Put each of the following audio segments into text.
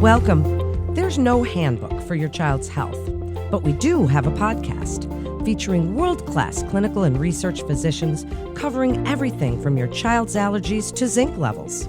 Welcome. There's no handbook for your child's health, but we do have a podcast featuring world-class clinical and research physicians covering everything from your child's allergies to zinc levels.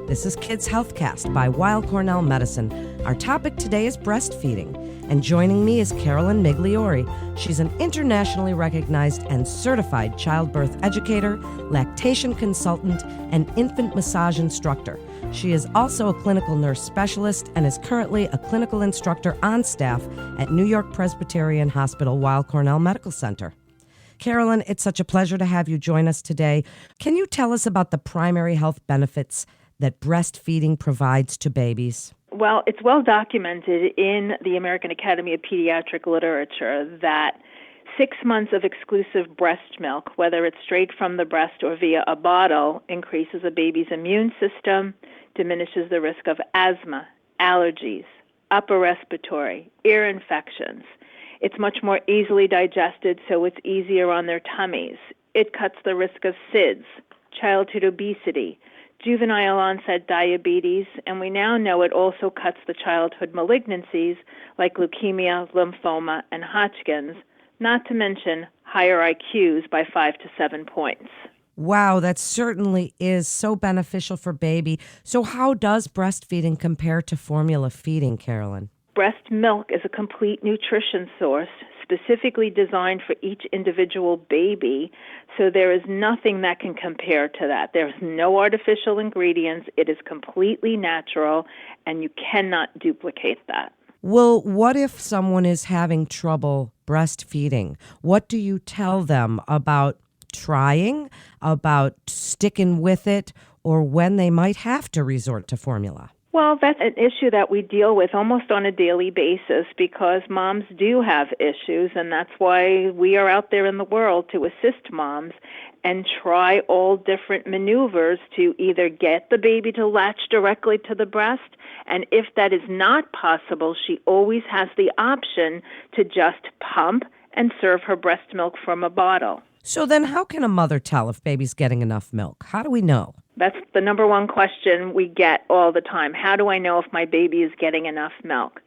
This is Kids Healthcast by Weill Cornell Medicine. Our topic today is breastfeeding, and joining me is Carolyn Migliori. She's an internationally recognized and certified childbirth educator, lactation consultant, and infant massage instructor. She is also a clinical nurse specialist and is currently a clinical instructor on staff at New York Presbyterian Hospital Weill Cornell Medical Center. Carolyn, it's such a pleasure to have you join us today. Can you tell us about the primary health benefits that breastfeeding provides to babies? Well, it's well documented in the American Academy of Pediatric Literature that 6 months of exclusive breast milk, whether it's straight from the breast or via a bottle, increases a baby's immune system, diminishes the risk of asthma, allergies, upper respiratory, ear infections. It's much more easily digested, so it's easier on their tummies. It cuts the risk of SIDS, childhood obesity, juvenile onset diabetes, and we now know it also cuts the childhood malignancies like leukemia, lymphoma, and Hodgkin's, not to mention higher IQs by 5 to 7 points. Wow, that certainly is so beneficial for baby. So how does breastfeeding compare to formula feeding, Carolyn? Breast milk is a complete nutrition source specifically designed for each individual baby, so there is nothing that can compare to that. There's no artificial ingredients. It is completely natural, and you cannot duplicate that. Well, what if someone is having trouble breastfeeding? What do you tell them about trying, about sticking with it, or when they might have to resort to formula? Well, that's an issue that we deal with almost on a daily basis because moms do have issues, and that's why we are out there in the world to assist moms and try all different maneuvers to either get the baby to latch directly to the breast, and if that is not possible, she always has the option to just pump and serve her breast milk from a bottle. So then how can a mother tell if baby's getting enough milk? How do we know? That's the number one question we get all the time. How do I know if my baby is getting enough milk?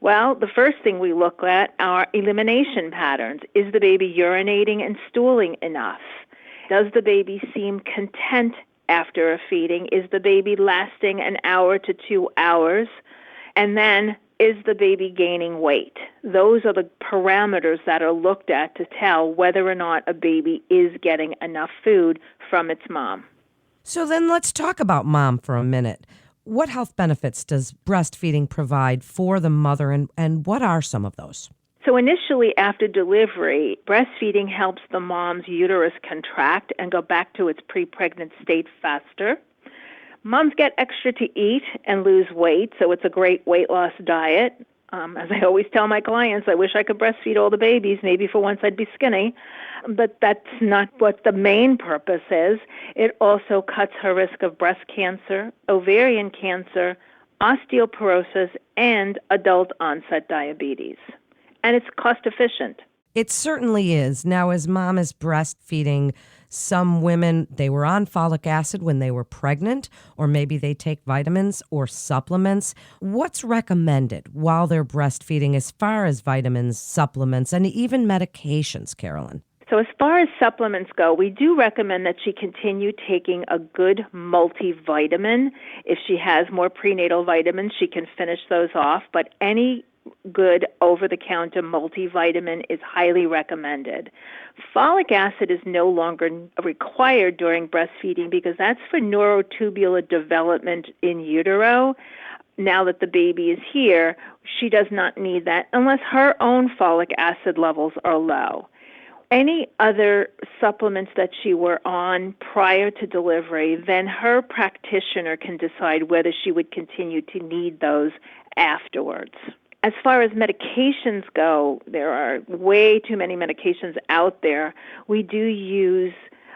Well, the first thing we look at are elimination patterns. Is the baby urinating and stooling enough? Does the baby seem content after a feeding? Is the baby lasting an hour to 2 hours? And then, is the baby gaining weight? Those are the parameters that are looked at to tell whether or not a baby is getting enough food from its mom. So then let's talk about mom for a minute. What health benefits does breastfeeding provide for the mother, and what are some of those? So initially after delivery, breastfeeding helps the mom's uterus contract and go back to its pre-pregnant state faster. Moms get extra to eat and lose weight, so it's a great weight loss diet. As I always tell my clients, I wish I could breastfeed all the babies. Maybe for once I'd be skinny, but that's not what the main purpose is. It also cuts her risk of breast cancer, ovarian cancer, osteoporosis, and adult onset diabetes. And it's cost efficient. It certainly is. Now, as mom is breastfeeding, some women, they were on folic acid when they were pregnant, or maybe they take vitamins or supplements. What's recommended while they're breastfeeding as far as vitamins, supplements, and even medications, Carolyn? So as far as supplements go, we do recommend that she continue taking a good multivitamin. If she has more prenatal vitamins, she can finish those off, but any good over-the-counter multivitamin is highly recommended. Folic acid is no longer required during breastfeeding because that's for neurotubular development in utero. Now that the baby is here, she does not need that unless her own folic acid levels are low. Any other supplements that she were on prior to delivery, then her practitioner can decide whether she would continue to need those afterwards. As far as medications go, there are way too many medications out there. We do use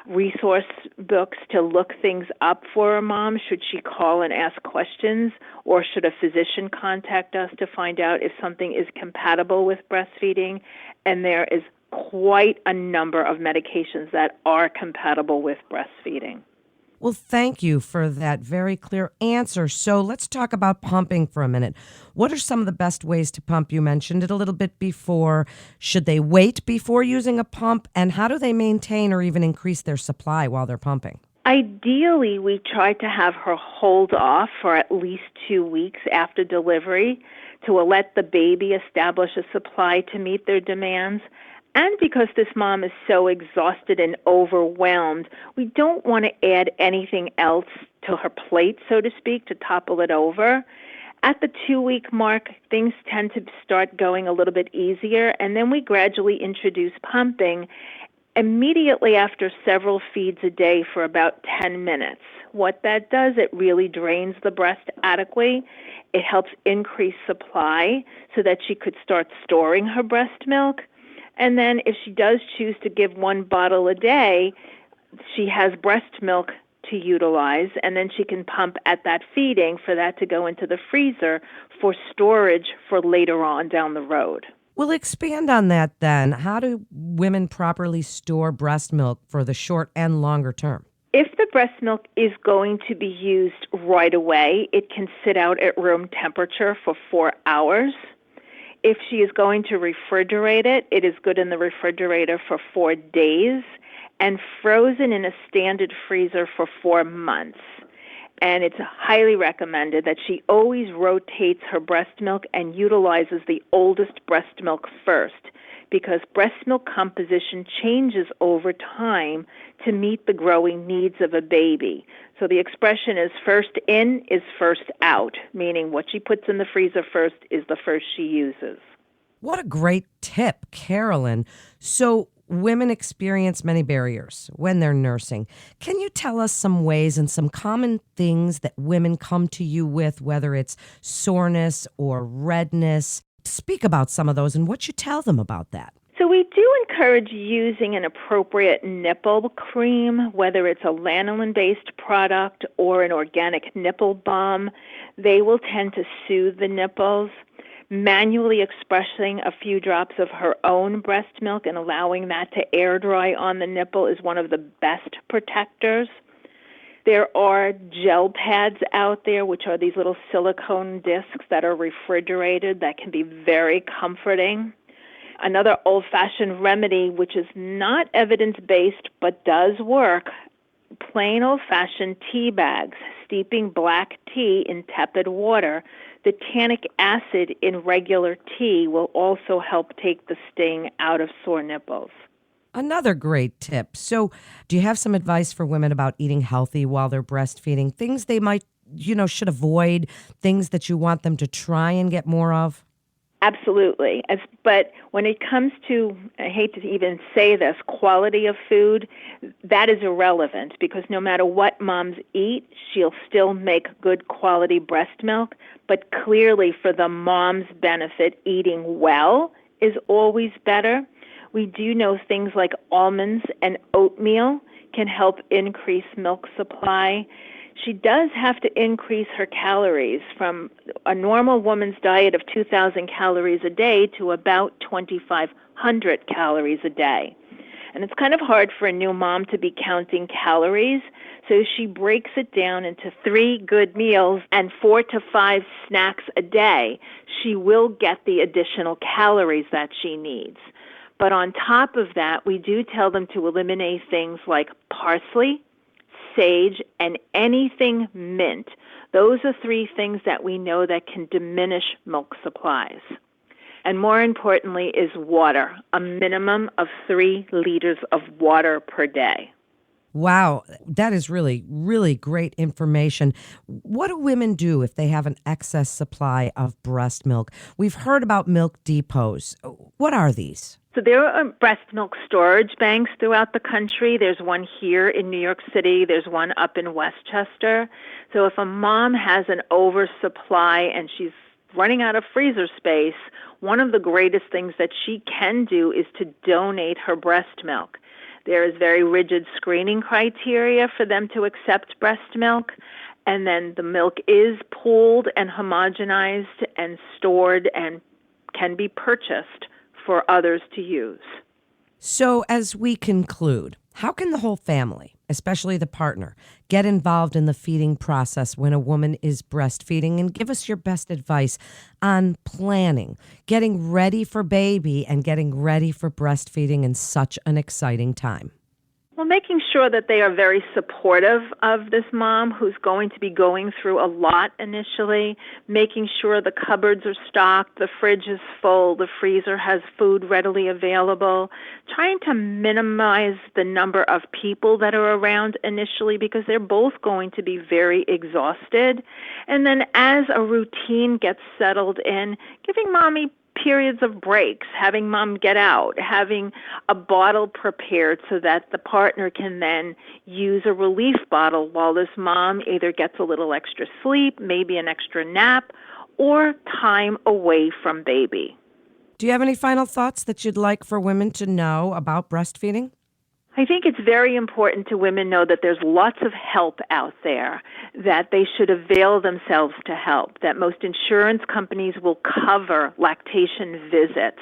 resource books to look things up for a mom should she call and ask questions, or should a physician contact us to find out if something is compatible with breastfeeding. And there is quite a number of medications that are compatible with breastfeeding. Well, thank you for that very clear answer. So let's talk about pumping for a minute. What are some of the best ways to pump? You mentioned it a little bit before. Should they wait before using a pump? And how do they maintain or even increase their supply while they're pumping? Ideally, we try to have her hold off for at least 2 weeks after delivery to let the baby establish a supply to meet their demands. And because this mom is so exhausted and overwhelmed, we don't want to add anything else to her plate, so to speak, to topple it over. At the 2-week mark, things tend to start going a little bit easier, and then we gradually introduce pumping immediately after several feeds a day for about 10 minutes. What that does, it really drains the breast adequately. It helps increase supply so that she could start storing her breast milk. And then if she does choose to give 1 bottle a day, she has breast milk to utilize, and then she can pump at that feeding for that to go into the freezer for storage for later on down the road. We'll expand on that then. How do women properly store breast milk for the short and longer term? If the breast milk is going to be used right away, it can sit out at room temperature for 4 hours. If she is going to refrigerate it, it is good in the refrigerator for 4 days and frozen in a standard freezer for 4 months. And it's highly recommended that she always rotates her breast milk and utilizes the oldest breast milk first, because breast milk composition changes over time to meet the growing needs of a baby. So the expression is first in is first out, meaning what she puts in the freezer first is the first she uses. What a great tip, Carolyn. So women experience many barriers when they're nursing. Can you tell us some ways and some common things that women come to you with, whether it's soreness or redness? Speak about some of those and what you tell them about that. So we do encourage using an appropriate nipple cream, whether it's a lanolin-based product or an organic nipple balm. They will tend to soothe the nipples. Manually expressing a few drops of her own breast milk and allowing that to air dry on the nipple is one of the best protectors. There are gel pads out there, which are these little silicone discs that are refrigerated that can be very comforting. Another old-fashioned remedy, which is not evidence-based but does work, plain old-fashioned tea bags, steeping black tea in tepid water. The tannic acid in regular tea will also help take the sting out of sore nipples. Another great tip. So, do you have some advice for women about eating healthy while they're breastfeeding? Things they might, should avoid, things that you want them to try and get more of? Absolutely. But when it comes to, I hate to even say this, quality of food, that is irrelevant because no matter what moms eat, she'll still make good quality breast milk. But clearly for the mom's benefit, eating well is always better. We do know things like almonds and oatmeal can help increase milk supply. She does have to increase her calories from a normal woman's diet of 2,000 calories a day to about 2,500 calories a day. And it's kind of hard for a new mom to be counting calories, so she breaks it down into 3 good meals and 4 to 5 snacks a day. She will get the additional calories that she needs. But on top of that, we do tell them to eliminate things like parsley, sage, and anything mint. Those are 3 things that we know that can diminish milk supplies. And more importantly is water, a minimum of 3 liters of water per day. Wow, that is really, really great information. What do women do if they have an excess supply of breast milk? We've heard about milk depots. What are these? So there are breast milk storage banks throughout the country. There's one here in New York City. There's one up in Westchester. So if a mom has an oversupply and she's running out of freezer space, one of the greatest things that she can do is to donate her breast milk. There is very rigid screening criteria for them to accept breast milk, and then the milk is pooled and homogenized and stored and can be purchased for others to use. So as we conclude, how can the whole family, especially the partner, get involved in the feeding process when a woman is breastfeeding, and give us your best advice on planning, getting ready for baby and getting ready for breastfeeding in such an exciting time. Well, making sure that they are very supportive of this mom who's going to be going through a lot initially, making sure the cupboards are stocked, the fridge is full, the freezer has food readily available, trying to minimize the number of people that are around initially because they're both going to be very exhausted. And then as a routine gets settled in, giving mommy periods of breaks, having mom get out, having a bottle prepared so that the partner can then use a relief bottle while this mom either gets a little extra sleep, maybe an extra nap, or time away from baby. Do you have any final thoughts that you'd like for women to know about breastfeeding? I think it's very important to women know that there's lots of help out there, that they should avail themselves to help, that most insurance companies will cover lactation visits,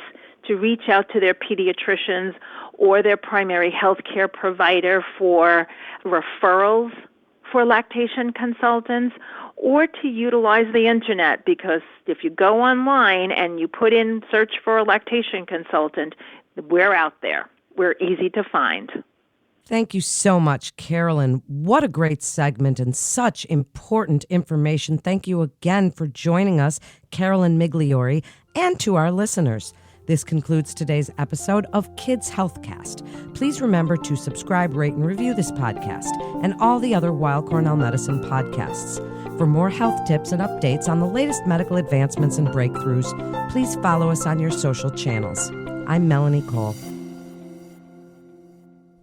to reach out to their pediatricians or their primary health care provider for referrals for lactation consultants, or to utilize the internet, because if you go online and you put in search for a lactation consultant, we're out there. We're easy to find. Thank you so much, Carolyn. What a great segment and such important information. Thank you again for joining us, Carolyn Migliori, and to our listeners. This concludes today's episode of Kids Healthcast. Please remember to subscribe, rate, and review this podcast and all the other Weill Cornell Medicine podcasts. For more health tips and updates on the latest medical advancements and breakthroughs, please follow us on your social channels. I'm Melanie Cole.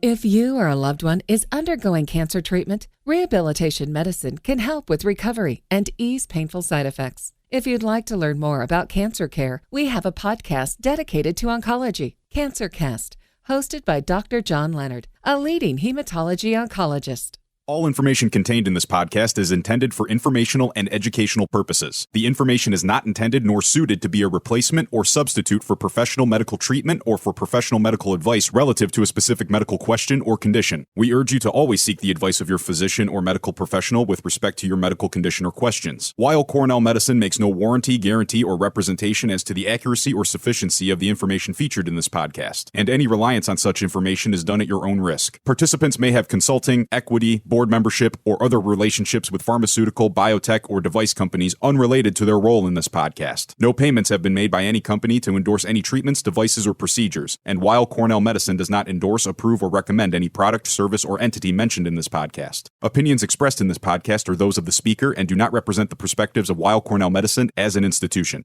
If you or a loved one is undergoing cancer treatment, rehabilitation medicine can help with recovery and ease painful side effects. If you'd like to learn more about cancer care, we have a podcast dedicated to oncology, CancerCast, hosted by Dr. John Leonard, a leading hematology oncologist. All information contained in this podcast is intended for informational and educational purposes. The information is not intended nor suited to be a replacement or substitute for professional medical treatment or for professional medical advice relative to a specific medical question or condition. We urge you to always seek the advice of your physician or medical professional with respect to your medical condition or questions. Weill Cornell Medicine makes no warranty, guarantee, or representation as to the accuracy or sufficiency of the information featured in this podcast, and any reliance on such information is done at your own risk. Participants may have consulting, equity, board membership, or other relationships with pharmaceutical, biotech, or device companies unrelated to their role in this podcast. No payments have been made by any company to endorse any treatments, devices, or procedures, and Weill Cornell Medicine does not endorse, approve, or recommend any product, service, or entity mentioned in this podcast. Opinions expressed in this podcast are those of the speaker and do not represent the perspectives of Weill Cornell Medicine as an institution.